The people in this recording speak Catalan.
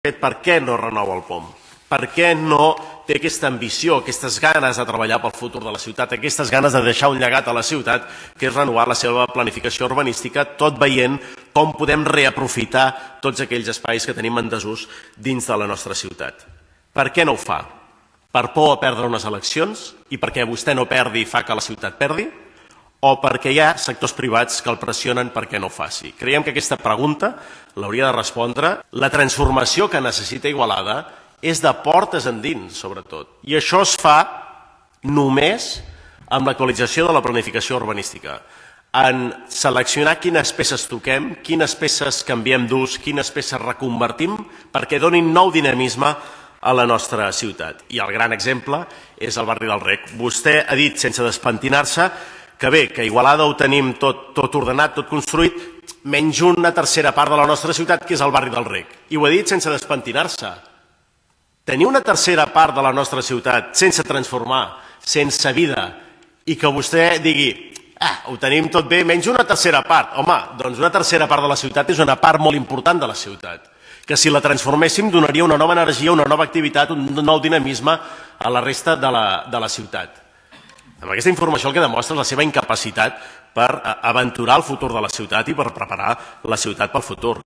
per què no renova el POM? Per què no té aquesta ambició, aquestes ganes de treballar pel futur de la ciutat, aquestes ganes de deixar un llegat a la ciutat, que és renovar la seva planificació urbanística, tot veient com podem reaprofitar tots aquells espais que tenim en desús dins de la nostra ciutat. Per què no ho fa? Per por a perdre unes eleccions i perquè vostè no perdi i fa que la ciutat perdi? O perquè hi ha sectors privats que el pressionen perquè no ho faci? Creiem que aquesta pregunta l'hauria de respondre. La transformació que necessita Igualada és de portes endins, sobretot. I això es fa només amb l'actualització de la planificació urbanística, en seleccionar quines peces toquem, quines peces canviem d'ús, quines peces reconvertim perquè donin nou dinamisme a la nostra ciutat. I el gran exemple és el barri del Rec. Vostè ha dit, sense despentinar-se, que bé, que a Igualada ho tenim tot ordenat, tot construït, menys una tercera part de la nostra ciutat, que és el barri del Rec. I ho ha dit sense despentinar-se. Tenir una tercera part de la nostra ciutat sense transformar, sense vida, i que vostè digui ho tenim tot bé, menys una tercera part. Home, doncs una tercera part de la ciutat és una part molt important de la ciutat, que si la transforméssim donaria una nova energia, una nova activitat, un nou dinamisme a la resta de la ciutat. Amb aquesta informació el que demostra és la seva incapacitat per aventurar el futur de la ciutat i per preparar la ciutat pel futur.